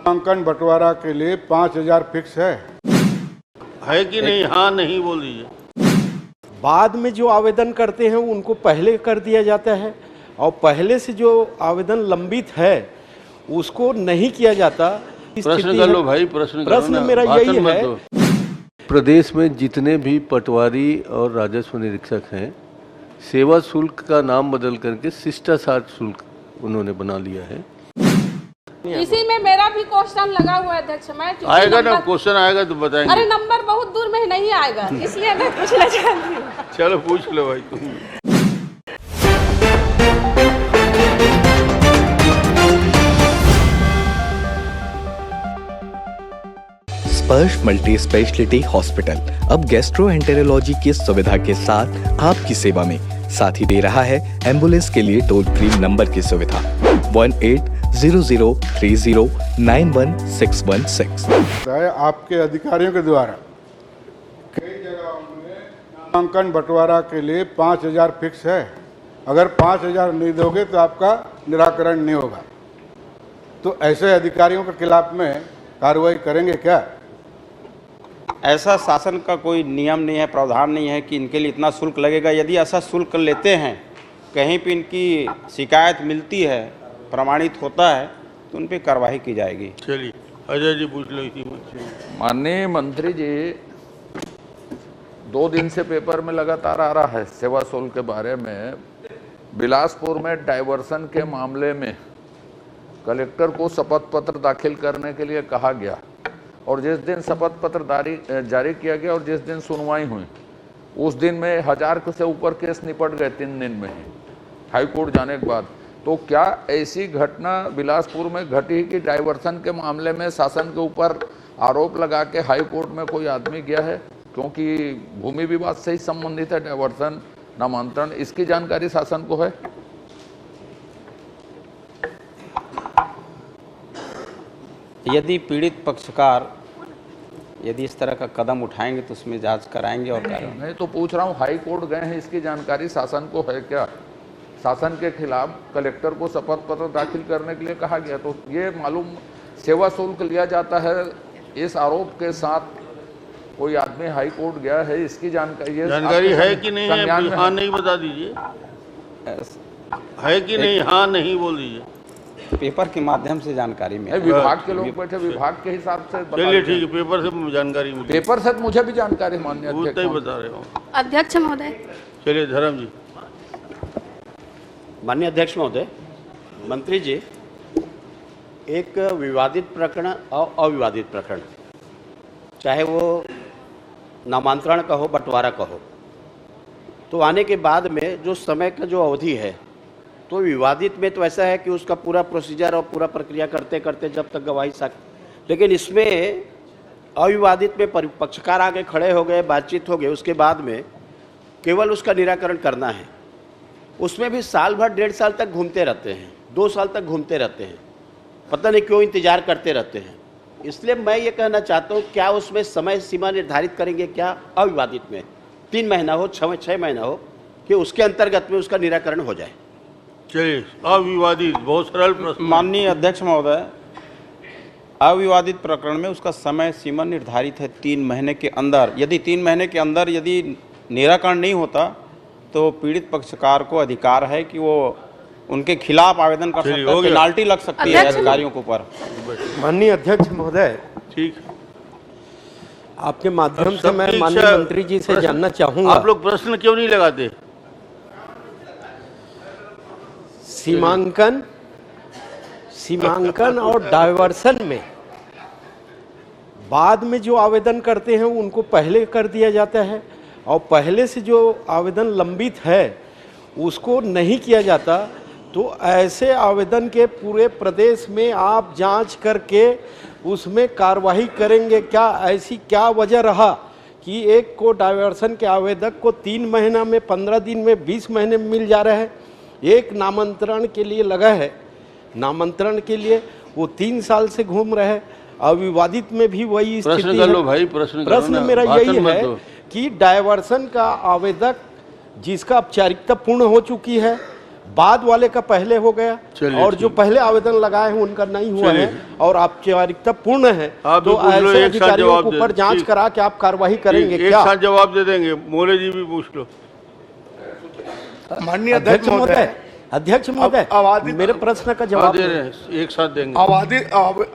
नामांकन बंटवारा के लिए 5,000 फिक्स है कि नहीं? हाँ नहीं बोल दीजिए। बाद में जो आवेदन करते हैं उनको पहले कर दिया जाता है और पहले से जो आवेदन लंबित है उसको नहीं किया जाता। प्रश्न कर लो भाई, प्रश्न मेरा यही है। प्रदेश में जितने भी पटवारी और राजस्व निरीक्षक हैं, सेवा शुल्क का नाम बदल करके शिष्टाचार शुल्क उन्होंने बना लिया है। इसी में मेरा भी क्वेश्चन लगा हुआ है अध्यक्ष। मैं आएगा ना क्वेश्चन, आएगा तो बताएंगे। अरे नंबर बहुत दूर में नहीं आएगा, इसलिए मैं पूछना चाहती हूँ। चलो पूछ लो भाई तुम। स्पर्श मल्टी स्पेशलिटी हॉस्पिटल अब गैस्ट्रोएंटेरोलॉजी की सुविधा के साथ आपकी सेवा में, साथ ही दे रहा है एम्बुलेंस के लिए टोल फ्री नंबर की सुविधा 180030091616। आपके अधिकारियों के द्वारा कई जगहों में नामांकन बंटवारा के लिए 5,000 फिक्स है। अगर 5,000 नहीं दोगे तो आपका निराकरण नहीं होगा। तो ऐसे अधिकारियों के खिलाफ में कार्रवाई करेंगे क्या? ऐसा शासन का कोई नियम नहीं है, प्रावधान नहीं है कि इनके लिए इतना शुल्क लगेगा। यदि ऐसा शुल्क लेते हैं, कहीं पे इनकी शिकायत मिलती है, प्रमाणित होता है, तो उन पे कार्रवाई की जाएगी। चलिए अजय जी पूछ लो इसी में। माननीय मंत्री जी, 2 दिन से पेपर में लगातार आ रहा है सेवा शुल्क के बारे में। बिलासपुर में डायवर्सन के मामले में कलेक्टर को शपथ पत्र दाखिल करने के लिए कहा गया और जिस दिन शपथ पत्र जारी किया गया और जिस दिन सुनवाई हुई उस दिन में 1000 से ऊपर केस निपट गए 3 दिन में ही हाई कोर्ट जाने के बाद। तो क्या ऐसी घटना बिलासपुर में घटी कि डायवर्सन के मामले में शासन के ऊपर आरोप लगा के हाई कोर्ट में कोई आदमी गया है? क्योंकि भूमि विवाद से ही संबंधित है डायवर्सन, नामांतरण, इसकी जानकारी शासन को है? यदि पीड़ित पक्षकार यदि इस तरह का कदम उठाएंगे तो उसमें जांच कराएंगे और कार्रवाई। मैं तो पूछ रहा हूँ, हाई कोर्ट गए हैं, इसकी जानकारी शासन को है क्या? शासन के खिलाफ कलेक्टर को शपथ पत्र दाखिल करने के लिए कहा गया, तो ये मालूम सेवा शुल्क लिया जाता है इस आरोप के साथ कोई आदमी हाई कोर्ट गया है, इसकी जानकारी है कि नहीं है? हाँ नहीं बता दीजिए। है कि नहीं? हाँ नहीं बोल दीजिए। पेपर के माध्यम से जानकारी में विभाग के लोग बैठे, विभाग के हिसाब से। चलिए ठीक है, पेपर से जानकारी मिली। पेपर से मुझे भी जानकारी मान्य उतना ही बता रहे हो अध्यक्ष महोदय। चलिए धर्म जी। माननीय अध्यक्ष महोदय, मंत्री जी, एक विवादित प्रकरण और अविवादित प्रकरण, चाहे वो नामांतरण का हो, बंटवारा का हो, तो आने के बाद में जो समय का जो अवधि है, तो विवादित में तो ऐसा है कि उसका पूरा प्रोसीजर और पूरा प्रक्रिया करते करते जब तक गवाही लेकिन इसमें अविवादित में पक्षकार आगे खड़े हो गए, बातचीत हो गई, उसके बाद में केवल उसका निराकरण करना है। उसमें भी साल भर 1.5 साल तक घूमते रहते हैं, 2 साल तक घूमते रहते हैं, पता नहीं क्यों इंतजार करते रहते हैं। इसलिए मैं ये कहना चाहता हूँ, क्या उसमें समय सीमा निर्धारित करेंगे क्या? अविवादित में 3 महीना हो, 6 महीना हो, कि उसके अंतर्गत में उसका निराकरण हो जाए। चलिए अविवादित, बहुत सरल प्रश्न। माननीय अध्यक्ष महोदय, अविवादित प्रकरण में उसका समय सीमा निर्धारित है 3 महीने के अंदर। यदि 3 महीने के अंदर यदि निराकरण नहीं होता तो पीड़ित पक्षकार को अधिकार है कि वो उनके खिलाफ आवेदन कर सकता है, पेनाल्टी लग सकती है अधिकारियों के ऊपर। माननीय अध्यक्ष महोदय, ठीक, आपके माध्यम से मैं माननीय मंत्री जी से जानना चाहूंगा, आप लोग प्रश्न क्यों नहीं लगाते? सीमांकन और डायवर्सन में बाद में जो आवेदन करते हैं उनको पहले कर दिया जाता है और पहले से जो आवेदन लंबित है उसको नहीं किया जाता। तो ऐसे आवेदन के पूरे प्रदेश में आप जांच करके उसमें कार्रवाई करेंगे क्या? ऐसी क्या वजह रहा कि एक को डायवर्सन के आवेदक को 3 महीना में, 15 दिन में, 20 महीने में मिल जा रहा है? एक नामांतरण के लिए लगा है, नामांतरण के लिए वो 3 साल से घूम रहे हैं। अविवादित में भी वही स्थिति है। कर लो भाई, प्रश्न मेरा यही है कि डायवर्सन का आवेदक जिसका औपचारिकता पूर्ण हो चुकी है बाद वाले का पहले हो गया चलिए, और जो पहले आवेदन लगाए हैं उनका नहीं हुआ चलिए। है और औपचारिकता पूर्ण है, आप भी तो पूछ लो, ऐसे एक साथ अधिकारियों जवाब के दे ऊपर दो। जांच ठीक। करा के आप कार्रवाई करेंगे एक क्या? साथ जवाब दे देंगे। मोले जी भी पूछ लो। माननीय अध्यक्ष महोदय, अध्यक्ष महोदय, मेरे प्रश्न का हाँ, जवाब दे दो। रहे हैं, एक साथ देंगे।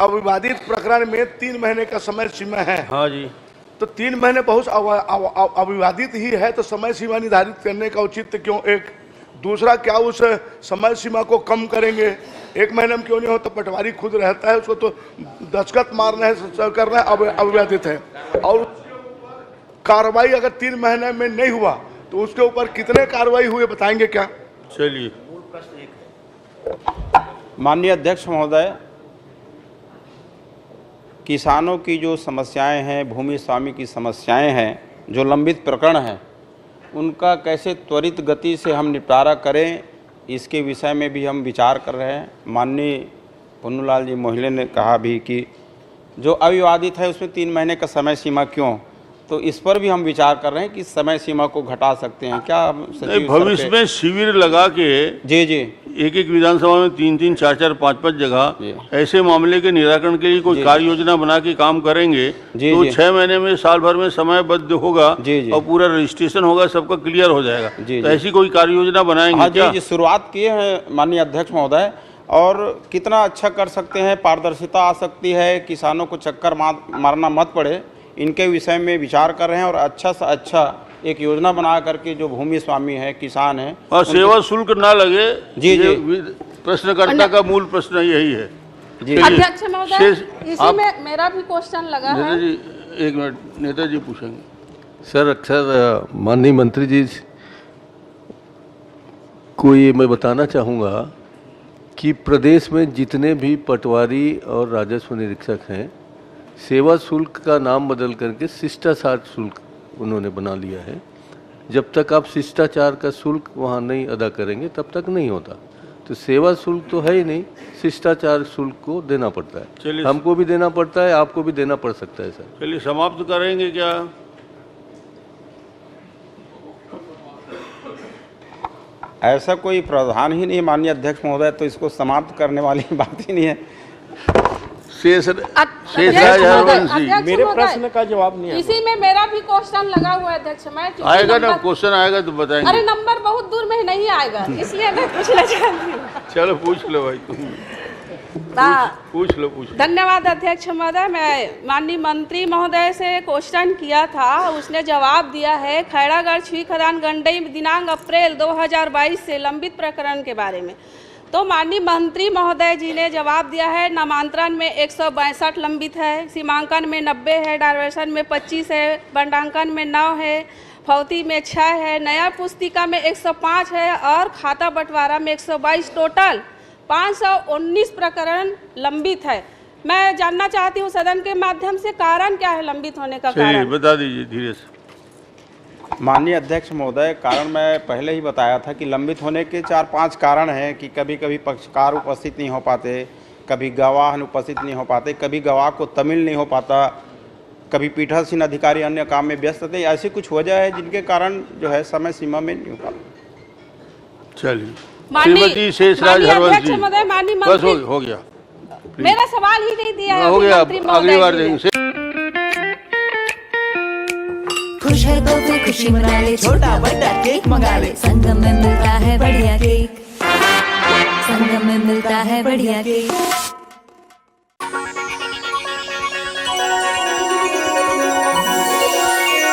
अविवादित प्रकरण में 3 महीने का समय सीमा है, हाँ जी, तो 3 महीने बहुत अविवादित ही है, तो समय सीमा निर्धारित करने का औचित्य क्यों? एक दूसरा, क्या उस समय सीमा को कम करेंगे? 1 महीने में क्यों नहीं हो? तो पटवारी खुद रहता है, उसको तो दस्तखत मारना है, करना है, अविवादित है। और कार्रवाई अगर 3 महीने में नहीं हुआ तो उसके ऊपर कितने कार्रवाई हुए बताएंगे क्या? चलिए। माननीय अध्यक्ष महोदय, किसानों की जो समस्याएं हैं, भूमि स्वामी की समस्याएं हैं, जो लंबित प्रकरण हैं, उनका कैसे त्वरित गति से हम निपटारा करें, इसके विषय में भी हम विचार कर रहे हैं। माननीय पुन्नूलाल जी मोहिले ने कहा भी कि जो अविवादित है उसमें 3 महीने का समय सीमा क्यों, तो इस पर भी हम विचार कर रहे हैं कि समय सीमा को घटा सकते हैं क्या? हम सचिव नहीं, स्तर भविष्य पे- में शिविर लगा के जी जी एक विधानसभा में 3-3, 4-4, 5-5 जगह जी। ऐसे मामले के निराकरण के लिए कोई जी। कार्य योजना बना के काम करेंगे जी, तो जी। 6 महीने में, साल भर में समयबद्ध होगा जी, जी। और पूरा रजिस्ट्रेशन होगा, सबका क्लियर हो जाएगा। जी, तो जी। ऐसी कोई कार्य योजना बनाएंगे हाँ क्या? जी, शुरुआत किए हैं माननीय अध्यक्ष महोदय, और कितना अच्छा कर सकते हैं, पारदर्शिता आ सकती है, किसानों को चक्कर मारना मत पड़े, इनके विषय में विचार कर रहे हैं और अच्छा से अच्छा एक योजना बना करके जो भूमि स्वामी है, किसान है, और सेवा शुल्क ना लगे। जी, ये जी। प्रश्नकर्ता का मूल प्रश्न यही है। जी। चलिए, अध्यक्ष महोदय, शेष- इसी आप- में मेरा भी क्वेश्चन लगा नेता है। जी, 1 मिनट, नेताजी पूछेंगे। सर, अक्सर माननीय मंत्री जी को ये मैं बताना चाहूँगा कि प्रदेश में जितने भी पटवारी और राजस्व निरीक्षक हैं, सेवा शुल्क का नाम बदल करके शिष्टाचार शुल्क उन्होंने बना लिया है। जब तक आप शिष्टाचार का शुल्क वहाँ नहीं अदा करेंगे तब तक नहीं होता। तो सेवा शुल्क तो है ही नहीं, शिष्टाचार शुल्क को देना पड़ता है। चलिए। हमको भी देना पड़ता है, आपको भी देना पड़ सकता है सर। चलिए, समाप्त करेंगे क्या? ऐसा कोई प्रावधान ही नहीं माननीय अध्यक्ष महोदय, तो इसको समाप्त करने वाली बात ही नहीं है। अध्यक्ष शेषराज महोदय, हरवंशी, अध्यक्ष मेरे महोदय, प्रश्न का जवाब नहीं है। इसी में मेरा भी क्वेश्चन लगा हुआ है अध्यक्ष। मैं चूंकि आएगा ना, नंबर- क्वेश्चन आएगा तो बताएंगे। अरे नंबर बहुत दूर में नहीं आएगा, इसलिए मैं पूछना चाहती हूँ। चलो पूछ लो भाई, तुम पूछ लो। धन्यवाद अध्यक्ष महोदय। मैं माननीय मंत्री महोदय से क्वेश्चन किया था, उसने जवाब दिया है खैरागढ़ छुई खदान गंडई दिनांक अप्रैल 2022 से लंबित प्रकरण के बारे में। तो माननीय मंत्री महोदय जी ने जवाब दिया है नामांतरण में 162 लंबित है, सीमांकन में 90 है, डायवर्सन में 25 है, बंडांकन में 9 है, फौती में 6 है, नया पुस्तिका में 105 है और खाता बंटवारा में 122, टोटल 519 प्रकरण लंबित है। मैं जानना चाहती हूँ सदन के माध्यम से कारण क्या है लंबित होने का चलिए, कारण? बता दीजिए धीरे से। माननीय अध्यक्ष महोदय, कारण मैं पहले ही बताया था कि लंबित होने के 4-5 कारण हैं कि कभी कभी पक्षकार उपस्थित नहीं हो पाते, कभी गवाह अनुपस्थित नहीं हो पाते, कभी गवाह को तमिल नहीं हो पाता, कभी पीठासीन अधिकारी अन्य काम में व्यस्त थे। ऐसी कुछ वजह है जिनके कारण जो है समय सीमा में नहीं हो पाता। चलिए, माननीय श्रीमती शेषराज माननीय हरवंशी, अध्यक्ष महोदय, माननीय बस मंत्री, हो गया। मेरा सवाल ही नहीं दिया है हो अभी गया, मंत्री महोदय अगली बार जी ने। देंगे। खुश है तो फिर खुशी मना ले, छोटा बड़ा केक मंगा ले, संगम में मिलता है बढ़िया केक, संगम में मिलता है बढ़िया केक।